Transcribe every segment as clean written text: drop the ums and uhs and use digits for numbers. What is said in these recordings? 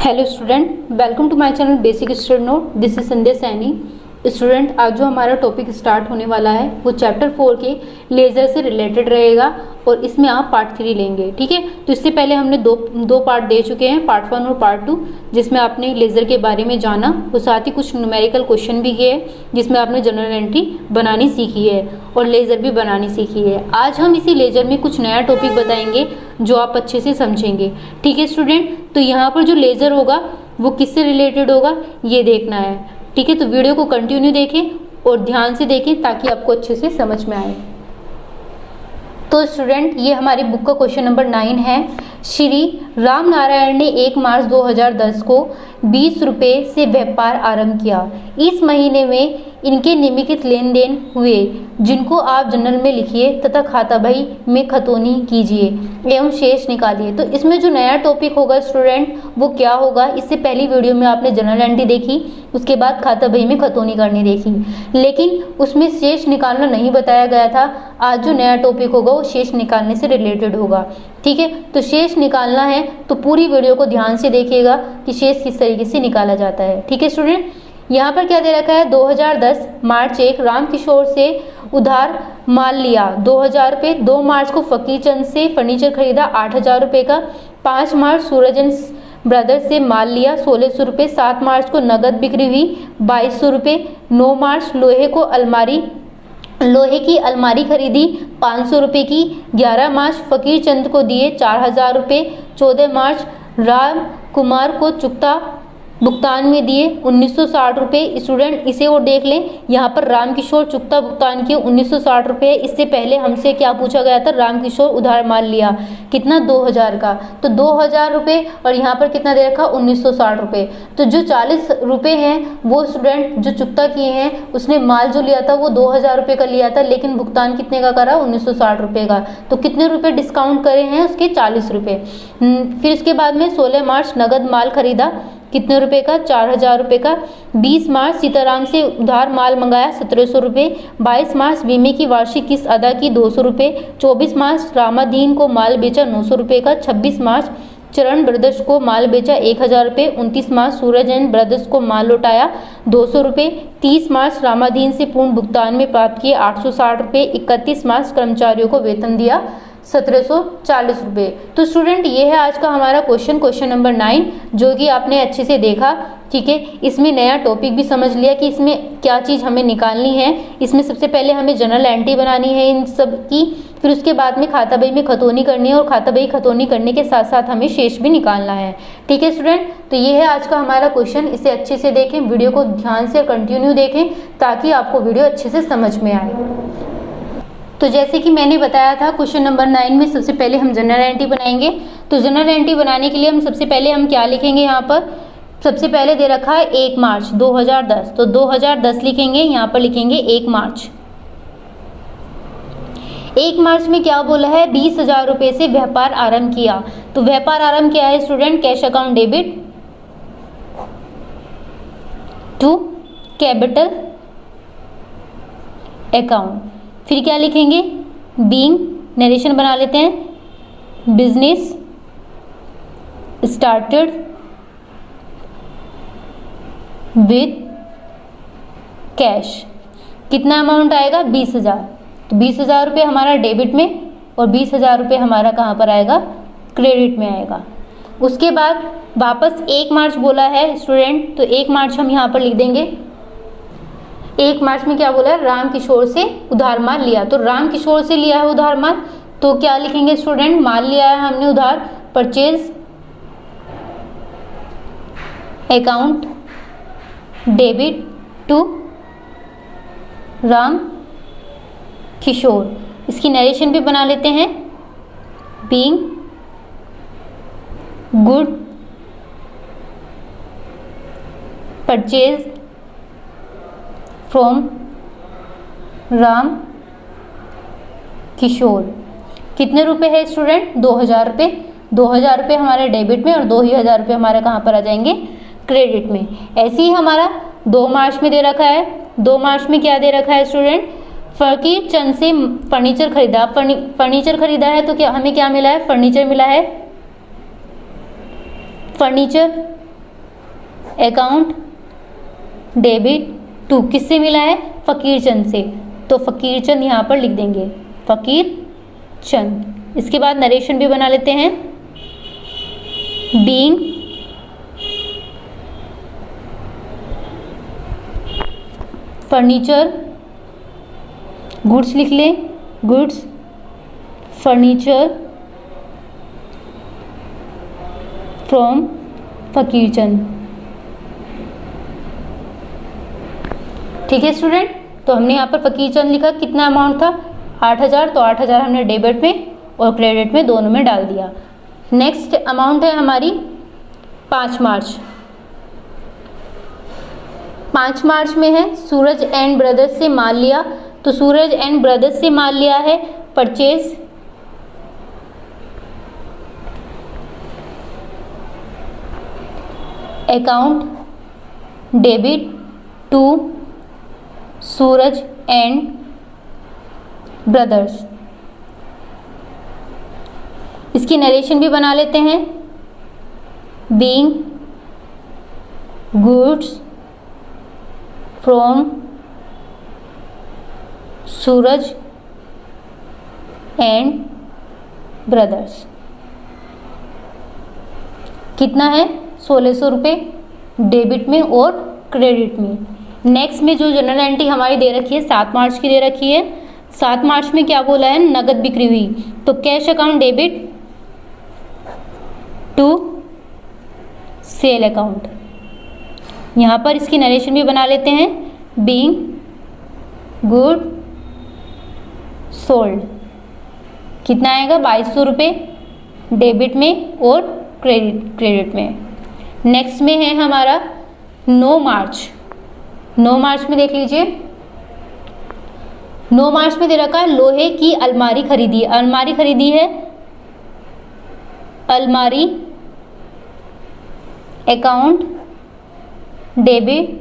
Hello student, welcome to my channel basic study note. This is Sandhya Saini. Student, आज जो हमारा topic start होने वाला है वो चैप्टर 4 के लेज़र से रिलेटेड रहेगा और इसमें आप पार्ट 3 लेंगे। ठीक है, तो इससे पहले हमने दो पार्ट दे चुके हैं, पार्ट 1 और पार्ट 2, जिसमें आपने लेज़र के बारे में जाना और साथ ही कुछ न्यूमेरिकल क्वेश्चन भी किए जिसमें आपने जनरल एंट्री बनानी सीखी है और लेज़र भी बनानी सीखी है। आज हम इसी लेज़र में कुछ नया टॉपिक बताएंगे जो आप अच्छे से समझेंगे। ठीक है स्टूडेंट, तो यहाँ पर जो लेज़र होगा वो किससे रिलेटेड होगा ये देखना है। ठीक है, तो वीडियो को कंटिन्यू देखें और ध्यान से देखें ताकि आपको अच्छे से समझ में आए। तो स्टूडेंट, ये हमारी बुक का क्वेश्चन नंबर 9 है। श्री राम नारायण ने 1 मार्च 2010 को 20 रुपये से व्यापार आरंभ किया। इस महीने में इनके निम्नलिखित लेन देन हुए जिनको आप जर्नल में लिखिए तथा खाता बही में खतौनी कीजिए एवं शेष निकालिए। तो इसमें जो नया टॉपिक होगा स्टूडेंट वो क्या होगा, इससे पहली वीडियो में आपने जनरल एंट्री देखी, उसके बाद खाता बही में खतौनी करनी देखी, लेकिन उसमें शेष निकालना नहीं बताया गया था। आज जो नया टॉपिक होगा वो शेष निकालने से रिलेटेड होगा। ठीक है, तो शेष निकालना है तो पूरी वीडियो को ध्यान से देखिएगा कि शेष किस तरीके से निकाला जाता है। ठीक है स्टूडेंट, यहाँ पर क्या दे रखा है, 2010 मार्च 1 राम किशोर से उधार माल लिया 2000 रुपये। 2 मार्च को फकीर चंद से फर्नीचर खरीदा 8000 रुपये का। 5 मार्च सूरजन ब्रदर्स से माल लिया 1600 रुपये। 7 मार्च को नगद बिक्री हुई 2200 रुपये। 9 मार्च लोहे की अलमारी खरीदी 500 रुपये की। 11 मार्च फकीर चंद को दिए 4000 रुपये। 14 मार्च राम कुमार को चुकता भुगतान में दिए 1960 रुपये। स्टूडेंट इसे और देख लें, यहाँ पर रामकिशोर चुकता भुगतान किए 1960 रुपये। इससे पहले हमसे क्या पूछा गया था, रामकिशोर उधार माल लिया कितना, 2000 का, तो 2000 रुपये और यहाँ पर कितना दे रखा, 1960 रुपये। तो जो 40 रुपये हैं वो स्टूडेंट जो चुकता किए हैं उसने माल जो लिया था वो 2000 रुपये का लिया था, लेकिन भुगतान कितने का करा, 1960 रुपये का। तो कितने रुपये डिस्काउंट करे हैं उसके, 40 रुपये। फिर इसके बाद में 16 मार्च नगद माल खरीदा कितने रुपए का, 4000 रुपये का। 20 मार्च सीताराम से उधार माल मंगाया 1700 रुपये। 22 मार्च बीमे की वार्षिक किस्त अदा की 200 रुपये। 24 मार्च रामाधीन को माल बेचा 900 रुपये का। 26 मार्च चरण ब्रदर्स को माल बेचा 1000 रुपये। 29 मार्च सूरज एंड ब्रदर्स को माल लौटाया 200 रुपये। 30 मार्च रामाधीन से पूर्ण भुगतान में प्राप्त किए 860 रुपये। 31 मार्च कर्मचारियों को वेतन दिया 1740 रुपये। तो स्टूडेंट ये है आज का हमारा क्वेश्चन नंबर 9 जो कि आपने अच्छे से देखा। ठीक है, इसमें नया टॉपिक भी समझ लिया कि इसमें क्या चीज़ हमें निकालनी है। इसमें सबसे पहले हमें जनरल एंट्री बनानी है इन सब की, फिर उसके बाद में खाता बही में खतौनी करनी है और खाता बही खतौनी करने के साथ साथ हमें शेष भी निकालना है। ठीक है स्टूडेंट, तो ये है आज का हमारा क्वेश्चन। इसे अच्छे से देखें, वीडियो को ध्यान से कंटिन्यू देखें ताकि आपको वीडियो अच्छे से समझ में आए। तो जैसे कि मैंने बताया था क्वेश्चन नंबर 9 में सबसे पहले हम जनरल एंट्री बनाएंगे। तो जनरल एंट्री बनाने के लिए हम सबसे पहले हम क्या लिखेंगे, यहाँ पर सबसे पहले दे रखा है 1 मार्च 2010, तो 2010 लिखेंगे, यहाँ पर लिखेंगे 1 मार्च। 1 मार्च में क्या बोला है, 20,000 रुपये से व्यापार आरंभ किया। तो व्यापार आरंभ क्या है student, cash account debit to capital account. फिर क्या लिखेंगे, बीइंग, नरेशन बना लेते हैं, बिजनेस स्टार्टेड विद कैश। कितना अमाउंट आएगा, 20,000। तो 20,000 रुपये हमारा डेबिट में और 20,000 रुपये हमारा कहाँ पर आएगा, क्रेडिट में आएगा। उसके बाद वापस 1 मार्च बोला है स्टूडेंट, तो 1 मार्च हम यहाँ पर लिख देंगे। 1 मार्च में क्या बोला है, राम किशोर से उधार माल लिया। तो राम किशोर से लिया है उधार माल, तो क्या लिखेंगे स्टूडेंट, माल लिया है हमने उधार, purchase account debit to Ram Kishore. इसकी नरेशन भी बना लेते हैं, being good purchase from Ram Kishore. कितने रुपए है स्टूडेंट, 2000 रुपये। 2000 रुपये हमारे डेबिट में और 2000 रुपये हमारे कहाँ पर आ जाएंगे, क्रेडिट में। ऐसे ही हमारा 2 मार्च में दे रखा है। 2 मार्च में क्या दे रखा है स्टूडेंट, फकीर चंद से फर्नीचर खरीदा। फर्नीचर खरीदा है तो क्या हमें क्या मिला है, फर्नीचर मिला है। फर्नीचर अकाउंट डेबिट टू, किससे मिला है? फ़कीर चंद से, तो फ़कीर चंद यहाँ पर लिख देंगे, फ़कीर चंद। इसके बाद नरेशन भी बना लेते हैं। बीइंग फर्नीचर गुड्स लिख लें, गुड्स फर्नीचर फ्रॉम फ़कीर चंद। ठीक है स्टूडेंट, तो हमने यहाँ पर फ़कीर चंद लिखा, कितना अमाउंट था? 8,000, तो 8,000 हमने डेबिट में और क्रेडिट में दोनों में डाल दिया। नेक्स्ट अमाउंट है हमारी 5 मार्च। 5 मार्च में है सूरज एंड ब्रदर्स से माल लिया, तो सूरज एंड ब्रदर्स से माल लिया है purchase account debit to Suraj and brothers. इसकी नरेशन भी बना लेते हैं। Being goods from Suraj and brothers. कितना है? 1600 रुपये डेबिट में और क्रेडिट में। नेक्स्ट में जो जनरल एंट्री हमारी दे रखी है 7 मार्च की दे रखी है। 7 मार्च में क्या बोला है? नगद बिक्री हुई, तो cash account debit to sale account. यहाँ पर इसकी नरेशन भी बना लेते हैं। बीइंग गुड सोल्ड, कितना आएगा? 2200 रुपये डेबिट में और क्रेडिट में। नेक्स्ट में है हमारा 9 मार्च। 9 मार्च में देख लीजिए, 9 मार्च में दे रखा है लोहे की अलमारी खरीदी। अलमारी खरीदी है, अलमारी account debit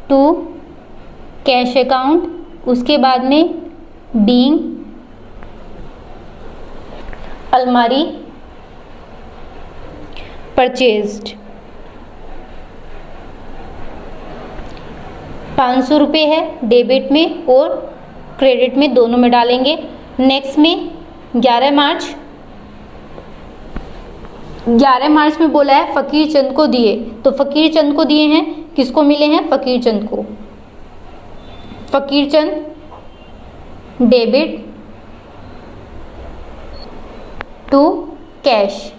to cash account. उसके बाद में बीइंग अलमारी परचेज्ड। 500 रुपये है डेबिट में और क्रेडिट में दोनों में डालेंगे। नेक्स्ट में 11 मार्च। 11 मार्च में बोला है फ़कीर चंद को दिए, तो फ़कीर चंद को दिए हैं, किसको मिले हैं? फ़कीर चंद को। फ़कीर चंद डेबिट टू कैश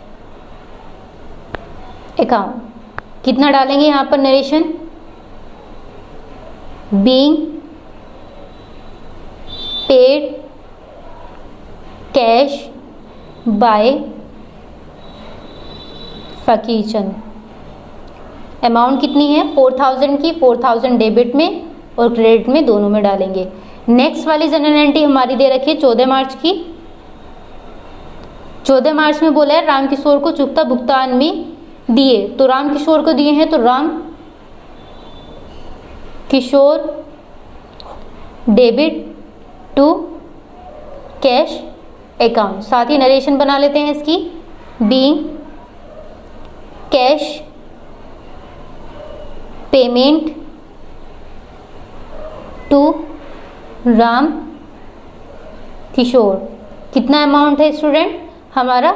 अकाउंट। कितना डालेंगे यहाँ पर narration? Being paid cash by फ़कीर चंद। अमाउंट कितनी है? 4000 की। 4000 डेबिट में और क्रेडिट में दोनों में डालेंगे। नेक्स्ट वाली जनरल एंट्री हमारी दे रखी है 14 मार्च की। 14 मार्च में बोला है रामकिशोर को चुकता भुगतान में दिए, तो रामकिशोर को दिए हैं, तो Ram Kishore debit to cash account. साथ ही नरेशन बना लेते हैं इसकी। Being cash payment to Ram Kishore. कितना अमाउंट है स्टूडेंट हमारा?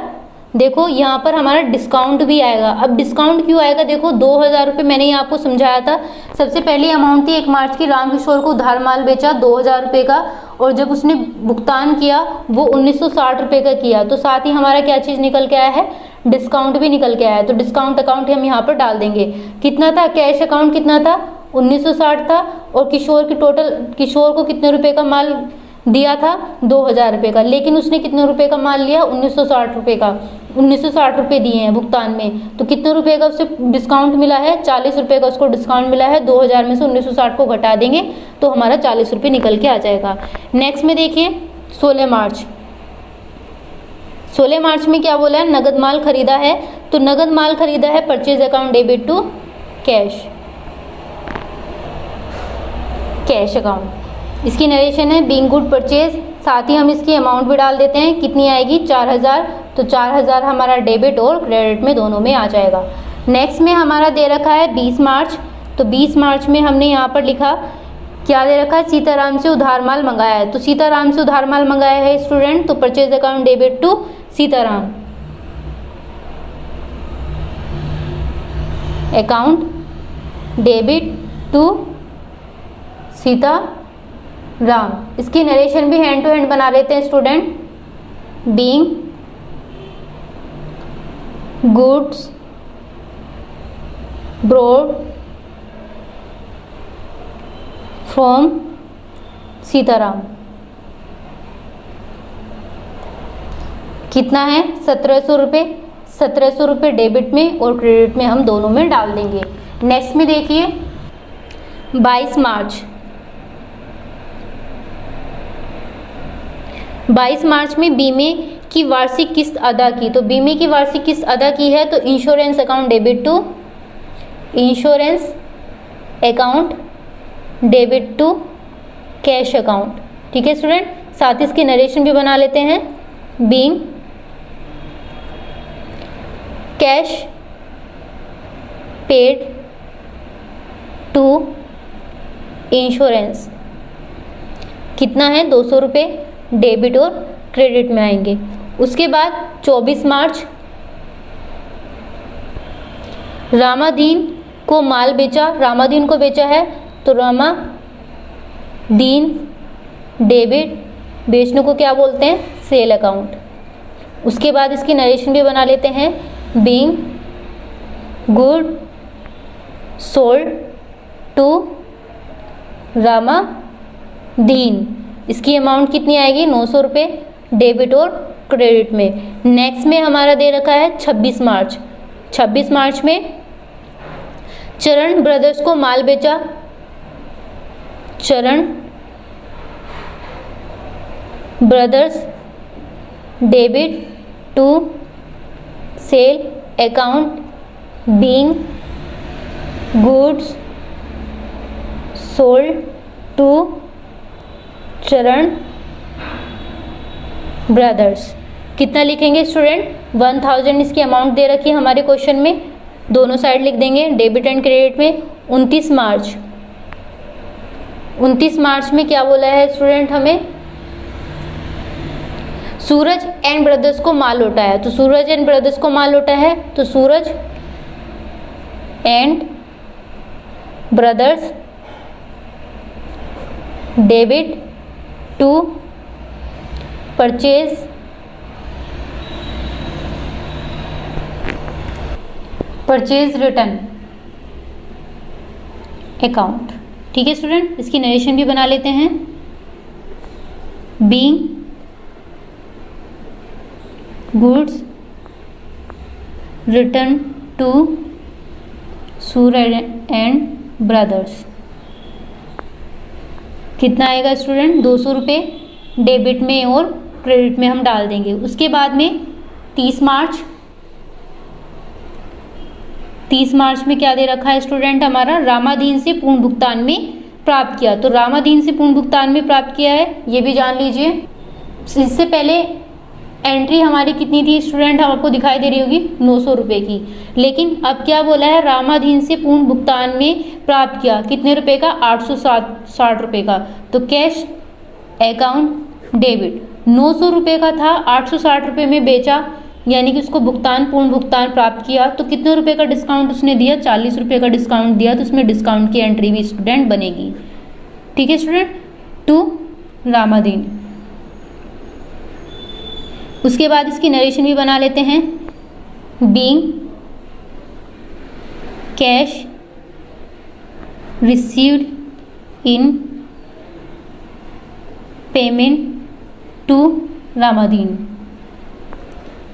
देखो यहाँ पर हमारा डिस्काउंट भी आएगा। अब डिस्काउंट क्यों आएगा? देखो 2000 रुपये मैंने ये आपको समझाया था। सबसे पहली अमाउंट थी 1 मार्च की, रामकिशोर को उधार माल बेचा 2000 रुपये का, और जब उसने भुगतान किया वो 1960 रुपये का किया, तो साथ ही हमारा क्या चीज़ निकल के आया है? डिस्काउंट भी निकल के आया है। तो डिस्काउंट अकाउंट हम यहाँ पर डाल देंगे। कितना था? कैश अकाउंट कितना था? 1960 था, और किशोर को कितने रुपए का माल दिया था? 2000 रुपये का, लेकिन उसने कितने रुपए का माल लिया? 1960 रुपये का। 1960 रुपये दिए हैं भुगतान में, तो कितने रुपए का उससे डिस्काउंट मिला है? 40 रुपये का उसको डिस्काउंट मिला है। 2000 में से 1960 को घटा देंगे तो हमारा 40 रुपये निकल के आ जाएगा। नेक्स्ट में देखिए 16 मार्च। 16 मार्च में क्या बोला है? नगद माल खरीदा है, तो नगद माल खरीदा है purchase account debit to cash account. इसकी नरेशन है बीइंग गुड परचेज। साथ ही हम इसकी अमाउंट भी डाल देते हैं, कितनी आएगी? 4000, तो 4000 हमारा डेबिट और क्रेडिट में दोनों में आ जाएगा। नेक्स्ट में हमारा दे रखा है 20 मार्च। तो 20 मार्च में हमने यहाँ पर लिखा क्या दे रखा है, सीताराम से उधार माल मंगाया है। तो सीताराम से उधार माल मंगाया है स्टूडेंट, तो purchase account debit to Sitaram, account debit to Sitaram. इसकी नरेशन भी हैंड टू हैंड बना लेते हैं student. Being goods brought from Sitaram, कितना है 1700 रुपये। 1700 रुपये डेबिट में और क्रेडिट में हम दोनों में डाल देंगे। नेक्स्ट में देखिए 22 मार्च। 22 मार्च में बीमे की वार्षिक किस्त अदा की। तो बीमे की वार्षिक किस्त अदा की है, तो insurance account debit to insurance account debit to cash account. ठीक है स्टूडेंट, साथ ही इसकी नरेशन भी बना लेते हैं। Being cash paid to insurance, कितना है 200 रुपये डेबिट और क्रेडिट में आएंगे। उसके बाद 24 मार्च, रामादीन को माल बेचा। रामादीन को बेचा है, तो रामादीन डेबिट, बेचने को क्या बोलते हैं, सेल अकाउंट। उसके बाद इसकी नरेशन भी बना लेते हैं। Being good sold to Ramadin, इसकी अमाउंट कितनी आएगी 900 रुपये डेबिट और क्रेडिट में। नेक्स्ट में हमारा दे रखा है 26 मार्च। 26 मार्च में चरण ब्रदर्स को माल बेचा। Charan brothers debit to sale account being goods sold to Charan brothers. कितना लिखेंगे स्टूडेंट, 1000 इसकी अमाउंट दे रखी है हमारे क्वेश्चन में, दोनों साइड लिख देंगे डेबिट एंड क्रेडिट में। 29 मार्च, 29 मार्च में क्या बोला है स्टूडेंट हमें, सूरज एंड ब्रदर्स को माल लौटा है। तो सूरज एंड ब्रदर्स को माल लौटा है, तो Suraj and brothers debit to purchase return account. ठीक है स्टूडेंट, इसकी नरेशन भी बना लेते हैं। Being goods return to Suraj and brothers, कितना आएगा स्टूडेंट 200 रुपये डेबिट में और क्रेडिट में हम डाल देंगे। उसके बाद में 30 मार्च, 30 मार्च में क्या दे रखा है स्टूडेंट हमारा, रामादीन से पूर्ण भुगतान में प्राप्त किया। तो रामादीन से पूर्ण भुगतान में प्राप्त किया है, ये भी जान लीजिए। इससे पहले एंट्री हमारी कितनी थी स्टूडेंट, हम आपको दिखाई दे रही होगी 900 रुपये की, लेकिन अब क्या बोला है, रामादीन से पूर्ण भुगतान में प्राप्त किया, कितने रुपए का 860 रुपये का। तो कैश अकाउंट डेबिट 900 रुपये का था, 860 रुपये में बेचा, यानी कि उसको पूर्ण भुगतान प्राप्त किया। तो कितने रुपए का डिस्काउंट उसने दिया, 40 रुपये का डिस्काउंट दिया, तो उसमें डिस्काउंट की एंट्री भी स्टूडेंट बनेगी। ठीक है स्टूडेंट, टू रामादीन। उसके बाद इसकी नरेशन भी बना लेते हैं। Being cash received in payment to Ramadin,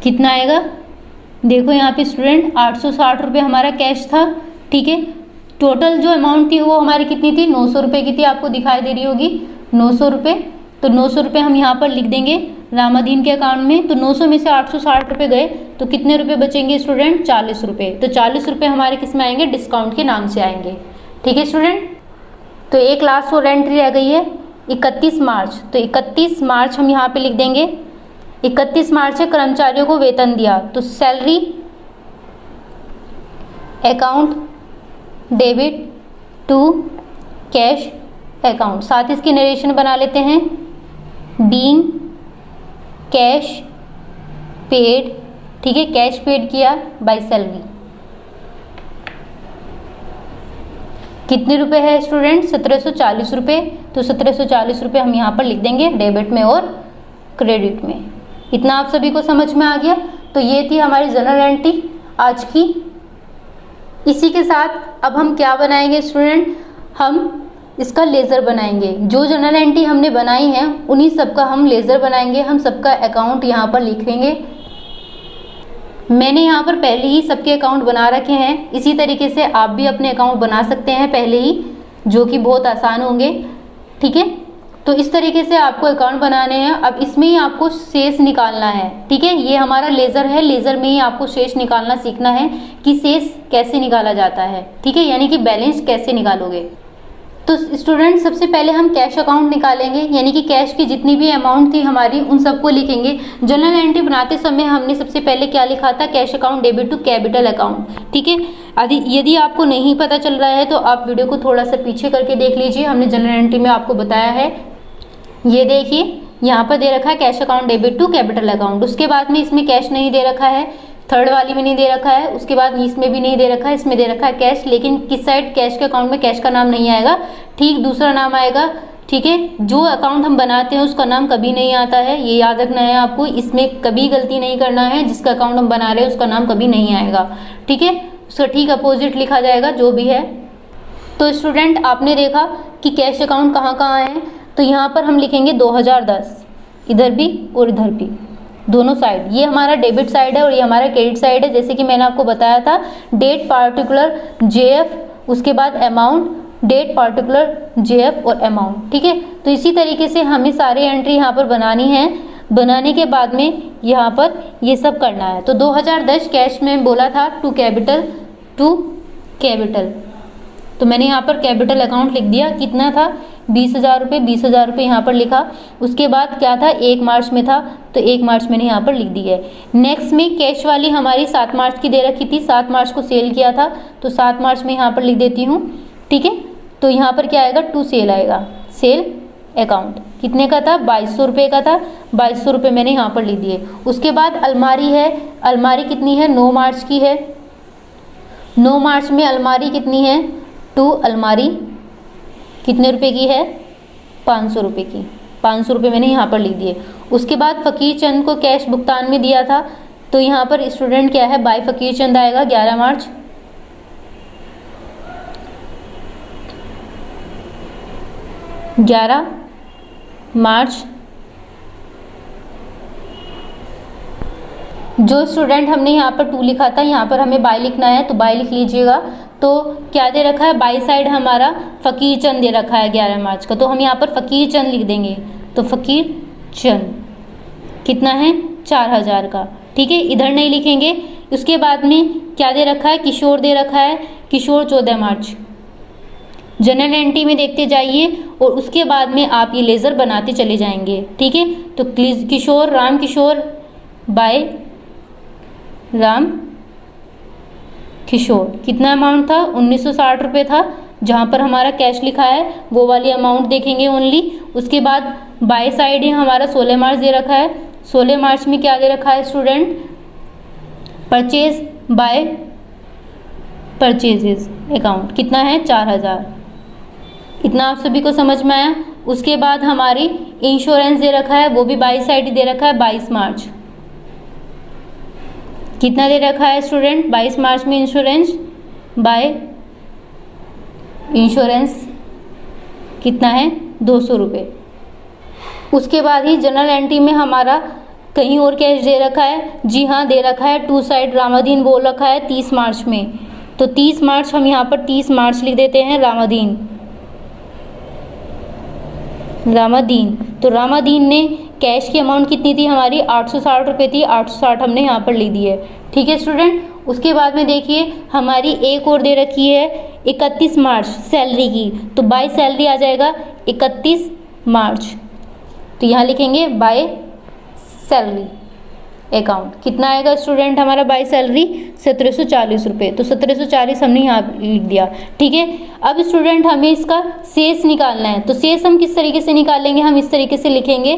कितना आएगा, देखो यहाँ पे स्टूडेंट 860 रुपये हमारा कैश था। ठीक है, टोटल जो अमाउंट थी वो हमारी कितनी थी, 900 रुपये की थी, आपको दिखाई दे रही होगी 900 रुपये। तो 900 रुपये हम यहाँ पर लिख देंगे रामादीन के अकाउंट में। तो 900 में से 860 रुपये गए, तो कितने रुपये बचेंगे स्टूडेंट, 40 रुपये। तो 40 रुपये हमारे किस में आएंगे, डिस्काउंट के नाम से आएंगे। ठीक है स्टूडेंट, तो एक लास्ट और एंट्री रह गई है 31 मार्च। तो 31 मार्च हम यहाँ पे लिख देंगे, 31 मार्च से कर्मचारियों को वेतन दिया। तो salary account debit to cash account. साथ इसकी नरेशन बना लेते हैं। बीइंग कैश पेड, ठीक है, कैश पेड किया बाय सैलरी। कितने रुपए है स्टूडेंट? 1740 रुपये। तो 1740 रुपये हम यहाँ पर लिख देंगे डेबिट में और क्रेडिट में। इतना आप सभी को समझ में आ गया? तो ये थी हमारी जनरल एंट्री आज की। इसी के साथ अब हम क्या बनाएंगे स्टूडेंट? हम इसका लेज़र बनाएंगे। जो जनरल एंट्री हमने बनाई है उन्हीं सबका हम लेज़र बनाएंगे। हम सबका अकाउंट यहाँ पर लिखेंगे। मैंने यहाँ पर पहले ही सबके अकाउंट बना रखे हैं। इसी तरीके से आप भी अपने अकाउंट बना सकते हैं पहले ही, जो कि बहुत आसान होंगे, ठीक है। तो इस तरीके से आपको अकाउंट बनाने हैं। अब इसमें ही आपको शेष निकालना है, ठीक है। ये हमारा लेज़र है, लेज़र में ही आपको शेष निकालना सीखना है कि शेष कैसे निकाला जाता है, ठीक है, यानी कि बैलेंस कैसे निकालोगे। तो स्टूडेंट सबसे पहले हम कैश अकाउंट निकालेंगे, यानी कि कैश की जितनी भी अमाउंट थी हमारी उन सबको लिखेंगे। जनरल एंट्री बनाते समय हमने सबसे पहले क्या लिखा था? Cash account debit to capital account, ठीक है। यदि आपको नहीं पता चल रहा है तो आप वीडियो को थोड़ा सा पीछे करके देख लीजिए। हमने जनरल एंट्री में आपको बताया है। ये देखिए यहाँ पर दे रखा है cash account debit to capital account. उसके बाद में इसमें कैश नहीं दे रखा है, थर्ड वाली में नहीं दे रखा है, उसके बाद इसमें भी नहीं दे रखा है, इसमें दे रखा है कैश। लेकिन किस साइड कैश के अकाउंट में कैश का नाम नहीं आएगा, ठीक दूसरा नाम आएगा, ठीक है। जो अकाउंट हम बनाते हैं उसका नाम कभी नहीं आता है, ये याद रखना है आपको। इसमें कभी गलती नहीं करना है। जिसका अकाउंट हम बना रहे हैं उसका नाम कभी नहीं आएगा, ठीक है। उसका ठीक अपोजिट लिखा जाएगा जो भी है। तो स्टूडेंट आपने देखा कि कैश अकाउंट कहाँ कहाँ है। तो यहाँ पर हम लिखेंगे 2010, इधर भी और इधर भी, दोनों साइड। ये हमारा डेबिट साइड है और ये हमारा क्रेडिट साइड है। जैसे कि मैंने आपको बताया था, डेट पार्टिकुलर जेएफ, उसके बाद अमाउंट, डेट पार्टिकुलर जेएफ और अमाउंट, ठीक है। तो इसी तरीके से हमें सारी एंट्री यहाँ पर बनानी है। बनाने के बाद में यहाँ पर ये सब करना है। तो 2010 कैश में बोला था टू कैपिटल, तो मैंने यहाँ पर कैपिटल अकाउंट लिख दिया। कितना था? 20,000 रुपये। 20,000 रुपये यहाँ पर लिखा। उसके बाद क्या था? 1 मार्च में था, तो 1 मार्च मैंने यहाँ पर लिख दी है। नेक्स्ट में कैश वाली हमारी 7 मार्च की दे रखी थी। 7 मार्च को सेल किया था, तो 7 मार्च में यहाँ पर लिख देती हूँ, ठीक है। तो यहाँ पर क्या आएगा? टू सेल आएगा, सेल अकाउंट। कितने का था? 2200 रुपये का था। 2200 रुपये मैंने यहाँ पर लिख दिए। उसके बाद अलमारी है। अलमारी कितनी है? 9 मार्च की है। 9 मार्च में अलमारी कितनी है? 2 अलमारी कितने रुपए की है? 500 रुपये की। 500 रुपये मैंने यहाँ पर लिख दिए। उसके बाद फ़कीर चंद को कैश भुगतान में दिया था, तो यहाँ पर स्टूडेंट क्या है? बाय फ़कीर चंद आएगा 11 मार्च। 11 मार्च। जो स्टूडेंट हमने यहाँ पर 2 लिखा था, यहाँ पर हमें बाय लिखना है, तो बाय लिख लीजिएगा। तो क्या दे रखा है? बाई साइड हमारा फ़कीर चंद दे रखा है 11 मार्च का, तो हम यहाँ पर फ़कीर चंद लिख देंगे। तो फ़कीर चंद कितना है? 4000 का, ठीक है। इधर नहीं लिखेंगे। उसके बाद में क्या दे रखा है? किशोर दे रखा है। किशोर 14 मार्च। जनरल एंट्री में देखते जाइए और उसके बाद में आप ये लेज़र बनाते चले जाएंगे, ठीक है। तो किशोर, राम किशोर बाय राम किशोर। कितना अमाउंट था? 1960 रुपये था। जहाँ पर हमारा कैश लिखा है वो वाली अमाउंट देखेंगे ओनली। उसके बाद बाय साइड ही हमारा 16 मार्च दे रखा है। 16 मार्च में क्या दे रखा है student? Purchase by purchases account. कितना है? 4000। इतना आप सभी को समझ में आया? उसके बाद हमारी इंश्योरेंस दे रखा है, वो भी बाई साइड ही दे रखा है 22 मार्च। कितना दे रखा है स्टूडेंट? 22 मार्च में इंश्योरेंस बाय इंश्योरेंस कितना है? 200 रुपये। उसके बाद ही जनरल एंट्री में हमारा कहीं और कैश दे रखा है। जी हाँ, दे रखा है टू साइड रामादीन बोल रखा है 30 मार्च में। तो 30 मार्च हम यहाँ पर 30 मार्च लिख देते हैं। रामादीन। तो रामादीन ने कैश की अमाउंट कितनी थी हमारी? 860 रुपये थी। 860 हमने यहाँ पर लिख दी है, ठीक है स्टूडेंट। उसके बाद में देखिए हमारी एक और दे रखी है 31 मार्च सैलरी की, तो बाय सैलरी आ जाएगा 31 मार्च। तो यहाँ लिखेंगे बाय सैलरी, अकाउंट। कितना आएगा स्टूडेंट हमारा बाय सैलरी 1740 रुपये। तो 1740 हमने यहाँ लिख दिया। ठीक है, अब स्टूडेंट हमें इसका शेष निकालना है। तो शेष हम किस तरीके से निकालेंगे, हम इस तरीके से लिखेंगे।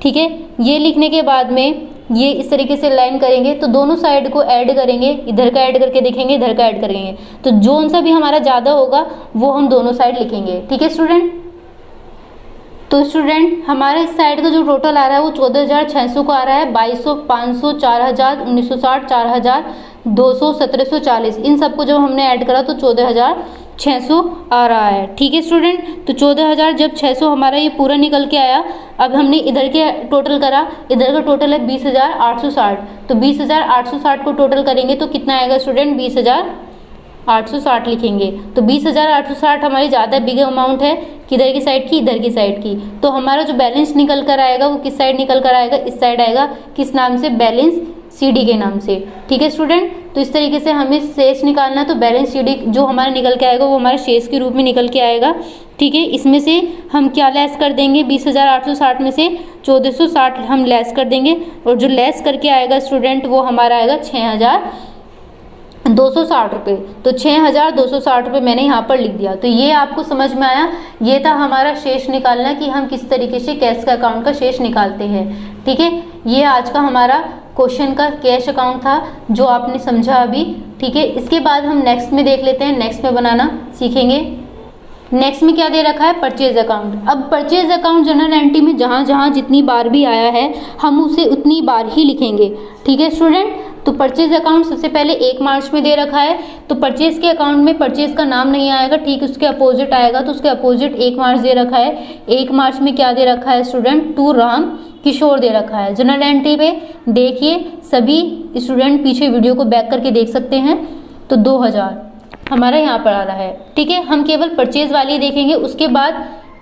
ठीक है, ये लिखने के बाद में ये इस तरीके से लाइन करेंगे, तो दोनों साइड को ऐड करेंगे, इधर का ऐड करके देखेंगे, इधर का ऐड करेंगे, तो जो सा भी हमारा ज़्यादा होगा वो हम दोनों साइड लिखेंगे। ठीक है स्टूडेंट, तो स्टूडेंट हमारा इस साइड का जो टोटल आ रहा है वो 14,600 का आ रहा है। 2200, 500, 4000, 1960, 4000, 200, 1740, इन सबको जब हमने ऐड करा तो 14,600 आ रहा है। ठीक है स्टूडेंट, तो 14,600 हमारा ये पूरा निकल के आया। अब हमने इधर के टोटल करा, इधर का टोटल है 20,860, तो 20,860 को टोटल करेंगे तो कितना आएगा स्टूडेंट, 20,860 लिखेंगे। तो 20,860 हमारी ज़्यादा बिग अमाउंट है, किधर की साइड की, इधर की साइड की। तो हमारा जो बैलेंस निकल कर आएगा वो किस साइड निकल कर आएगा, इस साइड आएगा। किस नाम से, बैलेंस सीडी के नाम से। ठीक है स्टूडेंट, तो इस तरीके से हमें शेष निकालना है। तो बैलेंस सीडी जो हमारा निकल के आएगा वो हमारा शेष के रूप में निकल के आएगा। ठीक है, इसमें से हम क्या लेस कर देंगे, 20,860 में से 1460 हम लेस कर देंगे, और जो लेस करके आएगा स्टूडेंट वो हमारा आएगा 6,260 रुपये। तो 6,260 रुपये मैंने यहाँ पर लिख दिया। तो ये आपको समझ में आया, ये था हमारा शेष निकालना कि हम किस तरीके से कैश का अकाउंट का शेष निकालते हैं। ठीक है, ये आज का हमारा क्वेश्चन का कैश अकाउंट था जो आपने समझा अभी। ठीक है, इसके बाद हम नेक्स्ट में देख लेते हैं, नेक्स्ट में बनाना सीखेंगे। नेक्स्ट में क्या दे रखा है, परचेज अकाउंट। अब परचेज अकाउंट जनरल एंट्री में जहाँ जहाँ जितनी बार भी आया है हम उसे उतनी बार ही लिखेंगे। ठीक है स्टूडेंट, तो परचेज अकाउंट सबसे पहले 1 मार्च में दे रखा है, तो परचेज के अकाउंट में परचेज का नाम नहीं आएगा, ठीक उसके अपोजिट आएगा। तो उसके अपोजिट 1 मार्च दे रखा है। 1 मार्च में क्या दे रखा है स्टूडेंट, टू राम किशोर दे रखा है। जनरल एंट्री पे देखिए, सभी स्टूडेंट पीछे वीडियो को बैक करके देख सकते हैं। तो 2000 हमारा यहाँ पर आ रहा है। ठीक है, हम केवल परचेज वाली देखेंगे। उसके बाद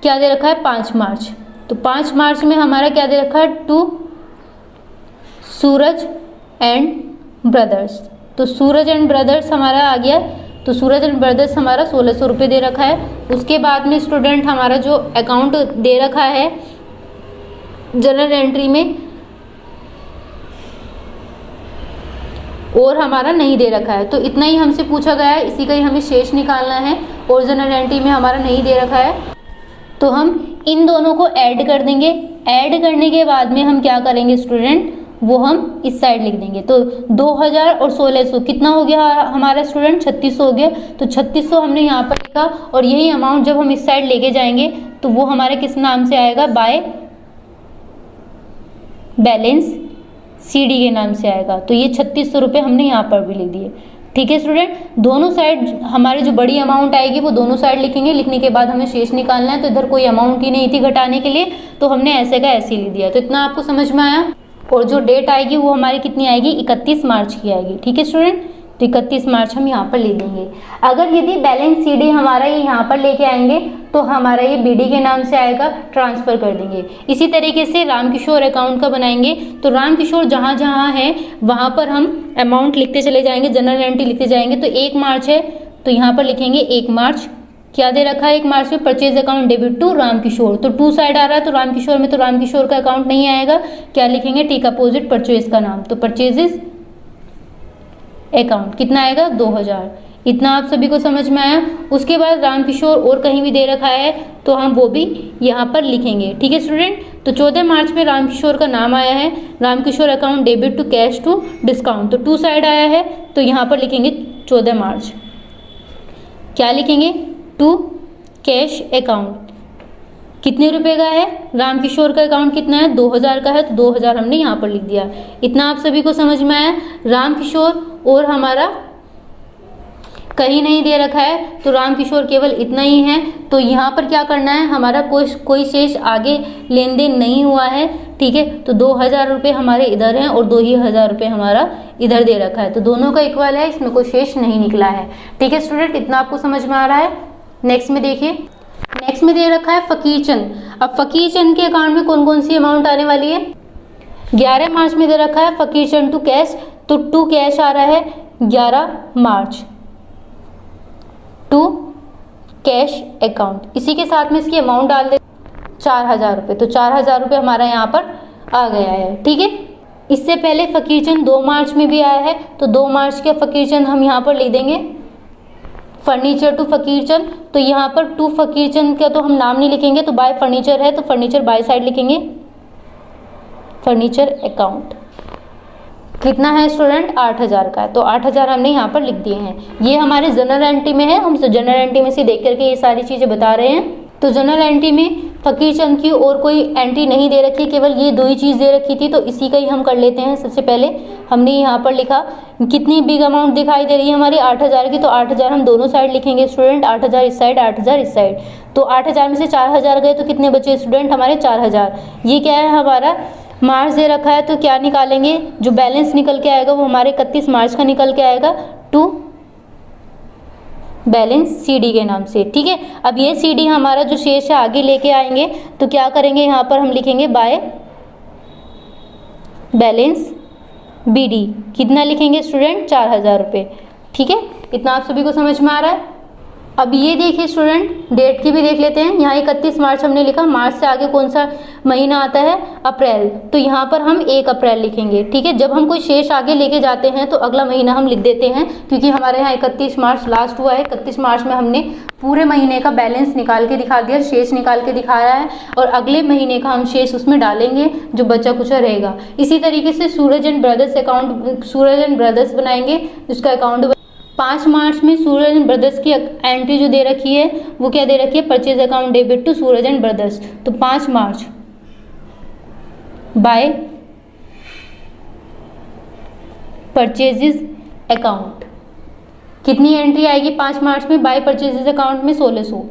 क्या दे रखा है, 5 मार्च। तो 5 मार्च में हमारा क्या दे रखा है, टू सूरज एंड ब्रदर्स। तो सूरज एंड ब्रदर्स हमारा आ गया। तो सूरज एंड ब्रदर्स हमारा 1600 रुपये दे रखा है। उसके बाद में स्टूडेंट हमारा जो अकाउंट दे रखा है जनरल एंट्री में, और हमारा नहीं दे रखा है। तो इतना ही हमसे पूछा गया है, इसी का ही हमें शेष निकालना है, और जनरल एंट्री में हमारा नहीं दे रखा है। तो हम इन दोनों को ऐड कर देंगे। ऐड करने के बाद में हम क्या करेंगे स्टूडेंट, वो हम इस साइड लिख देंगे। तो 2000 और 1600 कितना हो गया हमारा स्टूडेंट, 3600 हो गया। तो 3600 हमने यहाँ पर लिखा, और यही अमाउंट जब हम इस साइड लेके जाएंगे तो वो हमारे किस नाम से आएगा, बाय बैलेंस सीडी के नाम से आएगा। तो ये 3600 रुपये हमने यहाँ पर भी लिख दिए। ठीक है स्टूडेंट, दोनों साइड हमारी जो बड़ी अमाउंट आएगी वो दोनों साइड लिखेंगे। लिखने के बाद हमें शेष निकालना है। तो इधर कोई अमाउंट ही नहीं थी घटाने के लिए, तो हमने ऐसे का ऐसे ही लिख दिया। तो इतना आपको समझ में आया। और जो डेट आएगी वो हमारी कितनी आएगी, 31 मार्च की आएगी। ठीक है स्टूडेंट, तो 31 मार्च हम यहाँ पर ले देंगे। अगर यदि बैलेंस सीडी हमारा ये यहाँ पर लेके आएंगे तो हमारा ये बीडी के नाम से आएगा, ट्रांसफ़र कर देंगे। इसी तरीके से रामकिशोर अकाउंट का बनाएंगे। तो रामकिशोर जहाँ जहाँ है वहाँ पर हम अमाउंट लिखते चले जाएंगे, जनरल एंट्री लिखते जाएंगे। तो 1 मार्च है तो यहाँ पर लिखेंगे 1 मार्च। क्या दे रखा है 1 मार्च में, purchase account debit to Ramkishor. तो टू साइड आ रहा है, तो रामकिशोर में तो रामकिशोर का अकाउंट नहीं आएगा। क्या लिखेंगे, ठीक अपोजिट परचेज का नाम। तो परचेजेस अकाउंट कितना आएगा, 2000। इतना आप सभी को समझ में आया। उसके बाद रामकिशोर और कहीं भी दे रखा है तो हम वो भी यहाँ पर लिखेंगे। ठीक है स्टूडेंट, तो 14 मार्च में रामकिशोर का नाम आया है, Ramkishor account debit to cash to discount. तो टू साइड आया है तो यहाँ पर लिखेंगे 14 मार्च। क्या लिखेंगे, टू कैश अकाउंट। कितने रुपए का है, रामकिशोर का अकाउंट कितना है, 2000 का है। तो 2000 हमने यहाँ पर लिख दिया। इतना आप सभी को समझ में आया। रामकिशोर और हमारा कहीं नहीं दे रखा है, तो रामकिशोर केवल इतना ही है। तो यहाँ पर क्या करना है, हमारा कोई शेष आगे लेन देन नहीं हुआ है। ठीक है, तो 2000 रुपये हमारे इधर हैं और 2000 रुपये हमारा इधर दे रखा है। तो दोनों का इक्वल है, इसमें कोई शेष नहीं निकला है। ठीक है स्टूडेंट, इतना आपको समझ में आ रहा है। नेक्स्ट में देखिए, नेक्स्ट में दे रखा है फकीर चंद। अब फकीर चंद के अकाउंट में कौन कौन सी अमाउंट आने वाली है, 11 मार्च में दे रखा है फकीर चंद टू कैश। तो टू कैश आ रहा है 11 मार्च टू कैश अकाउंट। इसी के साथ में इसकी अमाउंट डाल दे 4000 रुपये। तो 4000 रुपये हमारा यहाँ पर आ गया है। ठीक है, इससे पहले फकीरचंद 2 मार्च में भी आया है, तो 2 मार्च का फकीरचंद हम यहाँ पर लिख देंगे फर्नीचर टू फकीरचंद। तो यहाँ पर टू फकीरचंद का तो हम नाम नहीं लिखेंगे, तो बाय फर्नीचर है तो फर्नीचर बाय साइड लिखेंगे, फर्नीचर अकाउंट। कितना है स्टूडेंट? 8000 का है, तो 8000 हमने यहाँ पर लिख दिए हैं। ये हमारे जनरल एंट्री में है, हम जनरल एंट्री में से देख करके ये सारी चीज़ें बता रहे हैं। तो जनरल एंट्री में फकीरचंद की और कोई एंट्री नहीं दे रखी, केवल ये 2 ही चीज़ दे रखी थी, तो इसी का ही हम कर लेते हैं। सबसे पहले हमने यहाँ पर लिखा कितनी बिग अमाउंट दिखाई दे रही है हमारी 8000 की, तो 8000 हम दोनों साइड लिखेंगे स्टूडेंट, 8000 इस साइड 8000 इस साइड। तो 8000 में से 4000 गए तो कितने बचे स्टूडेंट? हमारे 4000। ये क्या है हमारा मार्च दे रखा है, तो क्या निकालेंगे? जो बैलेंस निकल के आएगा वो हमारे 31 मार्च का निकल के आएगा, टू बैलेंस सीडी के नाम से। ठीक है, अब ये सीडी हमारा जो शेष है आगे लेके आएंगे, तो क्या करेंगे? यहाँ पर हम लिखेंगे बाय बैलेंस बीडी। कितना लिखेंगे स्टूडेंट? 4000 रुपये। ठीक है, इतना आप सभी को समझ में आ रहा है? अब ये देखिए स्टूडेंट, डेट की भी देख लेते हैं। यहाँ 31 मार्च हमने लिखा, मार्च से आगे कौन सा महीना आता है? अप्रैल, तो यहाँ पर हम 1 अप्रैल लिखेंगे। ठीक है, जब हम कोई शेष आगे लेके जाते हैं तो अगला महीना हम लिख देते हैं, क्योंकि हमारे यहाँ 31 मार्च लास्ट हुआ है। 31 मार्च में हमने पूरे महीने का बैलेंस निकाल के दिखा दिया, शेष निकाल के दिखाया है, और अगले महीने का हम शेष उसमें डालेंगे जो बचा कुचा रहेगा। इसी तरीके से Suraj and brothers account, Suraj and brothers बनाएंगे, उसका अकाउंट 5 मार्च में सूरज एंड ब्रदर्स की एंट्री जो दे रखी है वो क्या दे रखी है? Purchase account debit to Suraj and brothers. तो 5 मार्च बाय परचेजेस अकाउंट। कितनी एंट्री आएगी 5 मार्च में? बाय परचेजेस अकाउंट में 1600।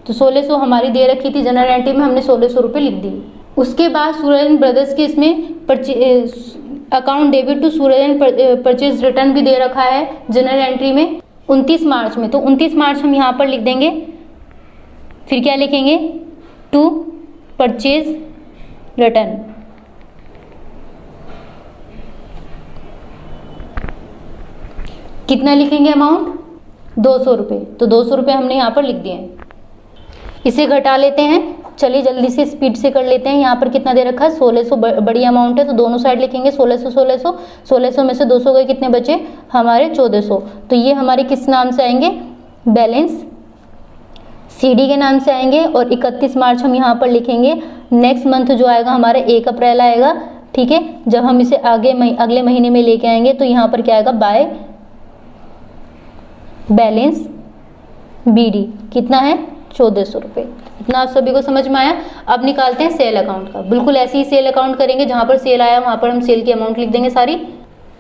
तो 1600 हमारी दे रखी थी जनरल एंट्री में, हमने 1600 रुपये लिख दी। उसके बाद सूरज एंड ब्रदर्स के इसमें account debit to Suraj and purchase return भी दे रखा है जनरल एंट्री में 29 मार्च में, तो 29 मार्च हम यहाँ पर लिख देंगे। फिर क्या लिखेंगे? To purchase return. कितना लिखेंगे अमाउंट? 200 रुपये। तो 200 रुपये हमने यहाँ पर लिख दिए हैं। इसे घटा लेते हैं, चलिए जल्दी से स्पीड से कर लेते हैं। यहाँ पर कितना दे रखा है? 1600 बड़ी अमाउंट है, तो दोनों साइड लिखेंगे 1600 1600। 1600 में से 200 गए, कितने बचे हमारे? 1400। तो ये हमारे किस नाम से आएंगे? बैलेंस सीडी के नाम से आएंगे। और 31 मार्च हम यहाँ पर लिखेंगे। नेक्स्ट मंथ जो आएगा हमारा 1 अप्रैल आएगा। ठीक है, जब हम इसे अगले महीने में लेके आएंगे तो यहाँ पर क्या आएगा? By balance BD. कितना है? 1400 रुपये। इतना आप सभी को समझ में आया? अब निकालते हैं सेल अकाउंट का। बिल्कुल ऐसे ही सेल अकाउंट करेंगे, जहाँ पर सेल आया वहाँ पर हम सेल की अमाउंट लिख देंगे सारी।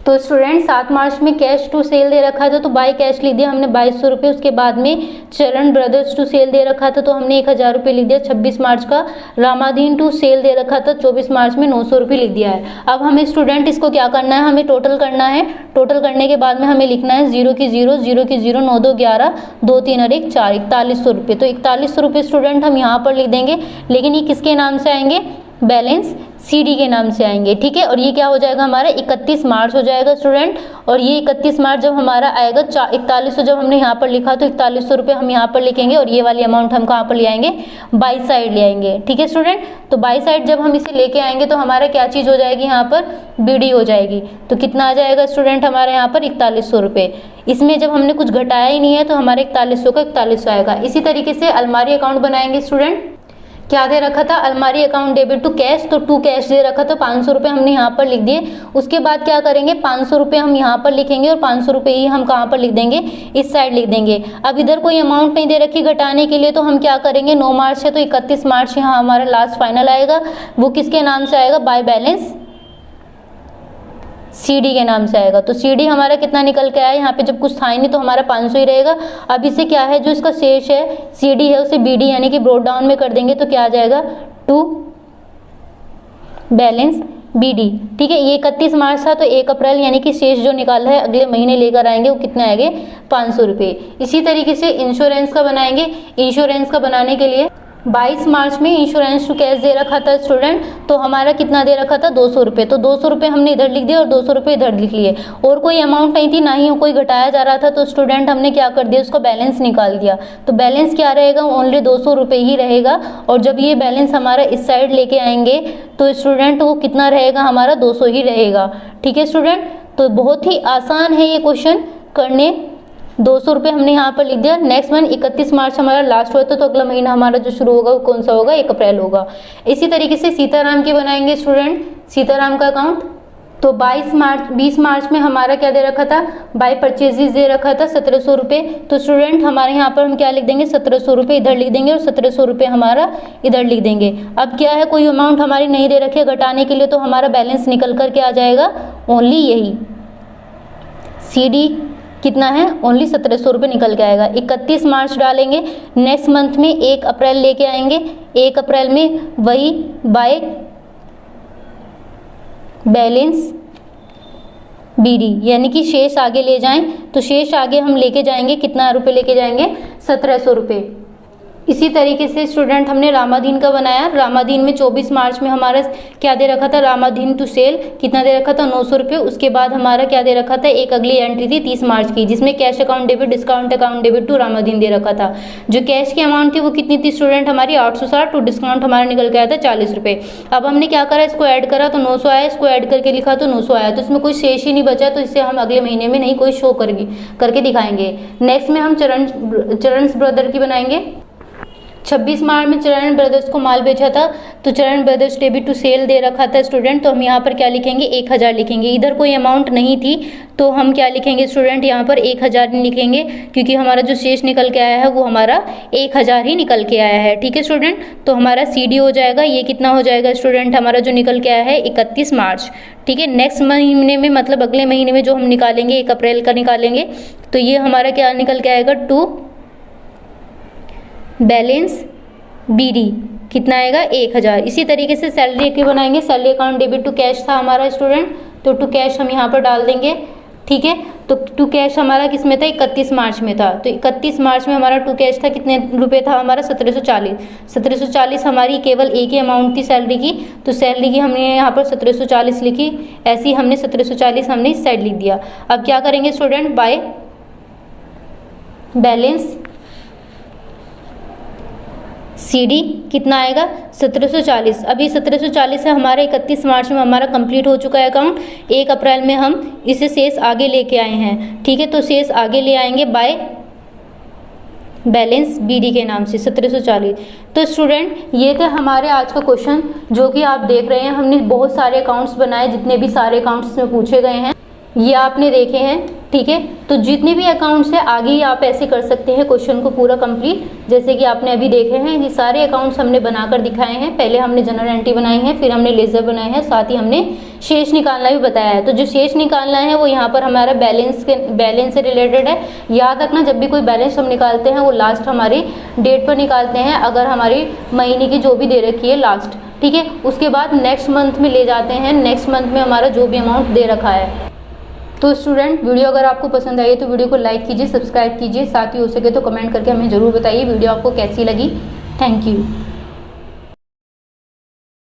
तो स्टूडेंट 7 मार्च में कैश टू सेल दे रखा था, तो बाय कैश लिख दिया हमने 2200 रुपये। उसके बाद में चरण ब्रदर्स टू सेल दे रखा था, तो हमने 1000 रुपये लिख दिया 26 मार्च का। रामाधीन टू सेल दे रखा था 24 मार्च में, 900 रुपये लिख दिया है। अब हमें स्टूडेंट इसको क्या करना है? हमें टोटल करना है। टोटल करने के बाद में हमें लिखना है 0 की 0, 0 की 0, 9 2 11, 2 3 और 1 4, 4100 रुपये। तो 4100 रुपये स्टूडेंट हम यहाँ पर लिख देंगे, लेकिन ये किसके नाम से आएंगे? बैलेंस सीडी के नाम से आएंगे। ठीक है, और ये क्या हो जाएगा हमारा? 31 मार्च हो जाएगा स्टूडेंट। और ये 31 मार्च जब हमारा आएगा 4100, जब हमने यहाँ पर लिखा तो 4100 रुपये हम यहाँ पर लिखेंगे, और ये वाली अमाउंट हम कहाँ पर ले आएंगे? बाई साइड ले आएंगे। ठीक है स्टूडेंट, तो बाई साइड जब हम इसे लेके आएंगे तो हमारा क्या चीज़ हो जाएगी? यहाँ पर बीडी हो जाएगी। तो कितना आ जाएगा स्टूडेंट हमारे यहाँ पर? 4100 रुपये। इसमें जब हमने कुछ घटाया ही नहीं है तो हमारे 4100 का 4100 आएगा। इसी तरीके से अलमारी अकाउंट बनाएंगे स्टूडेंट। क्या दे रखा था? अलमारी अकाउंट डेबिट टू कैश, तो टू कैश दे रखा था 500 रुपये हमने यहाँ पर लिख दिए। उसके बाद क्या करेंगे? 500 रुपये हम यहाँ पर लिखेंगे, और 500 रुपये ही हम कहाँ पर लिख देंगे? इस साइड लिख देंगे। अब इधर कोई अमाउंट नहीं दे रखी घटाने के लिए, तो हम क्या करेंगे? 9 मार्च है तो 31 मार्च यहाँ हमारा लास्ट फाइनल आएगा। वो किसके नाम से आएगा? बाय बैलेंस सीडी के नाम से आएगा। तो सीडी हमारा कितना निकल के आया? यहाँ पे जब कुछ था ही नहीं तो हमारा 500 ही रहेगा। अब इसे क्या है, जो इसका शेष है सीडी है उसे बीडी यानी कि ब्रोड डाउन में कर देंगे, तो क्या आ जाएगा? To balance BD. ठीक है, ये 31 मार्च था, तो 1 अप्रैल यानी कि शेष जो निकाला है अगले महीने लेकर आएंगे, वो कितने आएंगे? 500 रुपये। इसी तरीके से इंश्योरेंस का बनाएंगे। इंश्योरेंस का बनाने के लिए 22 मार्च में इंश्योरेंस टू कैश दे रखा था स्टूडेंट, तो हमारा कितना दे रखा था 200 रुपये, तो 200 रुपये हमने इधर लिख दिया और 200 रुपये इधर लिख लिए, और कोई अमाउंट नहीं थी, ना ही कोई घटाया जा रहा था, तो स्टूडेंट हमने क्या कर दिया, उसको बैलेंस निकाल दिया। तो बैलेंस क्या रहेगा, ओनली 200 रुपये ही रहेगा। और जब ये बैलेंस हमारा इस साइड लेके आएंगे तो स्टूडेंट वो कितना रहेगा, हमारा 200 ही रहेगा। ठीक है स्टूडेंट, तो बहुत ही आसान है ये क्वेश्चन करने। 200 रुपये हमने यहाँ पर लिख दिया। नेक्स्ट मंथ 31 मार्च हमारा लास्ट हुआ था, तो अगला महीना हमारा जो शुरू होगा वो कौन सा होगा, 1 अप्रैल होगा। इसी तरीके से सीताराम के बनाएंगे स्टूडेंट, सीताराम का अकाउंट। तो 20 मार्च में हमारा क्या दे रखा था, बाय परचेजेस दे रखा था 1700 रुपये। तो स्टूडेंट हमारे यहाँ पर हम क्या लिख देंगे, 1700 रुपये इधर लिख देंगे और 1700 रुपये हमारा इधर लिख देंगे। अब क्या है, कोई अमाउंट हमारी नहीं दे रखी है घटाने के लिए, तो हमारा बैलेंस निकल कर के आ जाएगा ओनली यही, CD कितना है, ओनली 1700 रुपये निकल के आएगा। 31 मार्च डालेंगे, नेक्स्ट मंथ में 1 अप्रैल लेके आएंगे, 1 अप्रैल में वही बाय बैलेंस BD, यानी कि शेष आगे ले जाएं, तो शेष आगे हम लेके जाएंगे, कितना रुपये लेके जाएंगे, 1700 रुपये। इसी तरीके से स्टूडेंट हमने रामाधीन का बनाया। रामाधीन में 24 मार्च में हमारा क्या दे रखा था, रामाधीन टू सेल कितना दे रखा था, 900 रुपये। उसके बाद हमारा क्या दे रखा था, एक अगली एंट्री थी 30 मार्च की, जिसमें cash account debit, discount account debit to Ramadhin दे रखा था। जो कैश की अमाउंट थी वो कितनी थी स्टूडेंट, हमारी 860, टू डिस्काउंट हमारा निकल के आया था 40 रुपये। अब हमने क्या करा, इसको ऐड करा तो 900 आया, इसको ऐड करके लिखा तो 900 आया, तो इसमें कोई शेष ही नहीं बचा, तो इससे हम अगले महीने में नहीं कोई शो करके दिखाएंगे। नेक्स्ट में हम चरण ब्रदर की बनाएंगे। 26 मार्च में चरण ब्रदर्स को माल बेचा था, तो चरण ब्रदर्स डेबिट टू सेल दे रखा था स्टूडेंट, तो हम यहाँ पर क्या लिखेंगे, 1000 लिखेंगे। इधर कोई अमाउंट नहीं थी, तो हम क्या लिखेंगे स्टूडेंट, यहाँ पर 1000 लिखेंगे, क्योंकि हमारा जो शेष निकल के आया है वो हमारा 1000 ही निकल के आया है। ठीक है स्टूडेंट, तो हमारा CD हो जाएगा, ये कितना हो जाएगा स्टूडेंट, हमारा जो निकल के आया है 31 मार्च। ठीक है, नेक्स्ट महीने में मतलब अगले महीने में जो हम निकालेंगे 1 अप्रैल का निकालेंगे, तो ये हमारा क्या निकल के आएगा, टू बैलेंस BD कितना आएगा, 1000। इसी तरीके से सैलरी की बनाएंगे। Salary account debit to cash था हमारा स्टूडेंट, तो टू कैश हम यहाँ पर डाल देंगे। ठीक है, तो टू कैश हमारा किस में था, 31 मार्च में था, तो 31 मार्च में हमारा टू कैश था, कितने रुपए था हमारा, 1740। 1740 हमारी केवल एक ही अमाउंट थी सैलरी की, तो सैलरी की हमने यहाँ पर 1740 लिखी, ऐसे ही हमने 1740 हमने इस साइड लिख दिया। अब क्या करेंगे स्टूडेंट, बाय बैलेंस CD कितना आएगा, 1740। अभी 1740 है हमारा 31 मार्च में हमारा कंप्लीट हो चुका है अकाउंट। 1 अप्रैल में हम इसे शेष आगे लेके आए हैं। ठीक है, तो शेष आगे ले आएंगे बाय बैलेंस BD के नाम से 1740। तो स्टूडेंट ये थे हमारे आज का क्वेश्चन जो कि आप देख रहे हैं। हमने बहुत सारे अकाउंट्स बनाए, जितने भी सारे अकाउंट्स में पूछे गए हैं ये आपने देखे हैं। ठीक है, तो जितने भी अकाउंट्स है आगे ही आप ऐसे कर सकते हैं क्वेश्चन को पूरा कंप्लीट, जैसे कि आपने अभी देखे हैं। ये सारे अकाउंट्स हमने बनाकर दिखाए हैं। पहले हमने जनरल एंट्री बनाई है, फिर हमने लेजर बनाए हैं, साथ ही हमने शेष निकालना भी बताया है। तो जो शेष निकालना है वो यहाँ पर हमारा बैलेंस से रिलेटेड है। याद रखना, जब भी कोई बैलेंस हम निकालते हैं वो लास्ट हमारी डेट पर निकालते हैं, अगर हमारी महीने की जो भी दे रखी है लास्ट। ठीक है, उसके बाद नेक्स्ट मंथ में ले जाते हैं, नेक्स्ट मंथ में हमारा जो भी अमाउंट दे रखा है। तो स्टूडेंट वीडियो अगर आपको पसंद आई तो वीडियो को लाइक कीजिए, सब्सक्राइब कीजिए, साथ ही हो सके तो कमेंट करके हमें ज़रूर बताइए वीडियो आपको कैसी लगी। Thank you.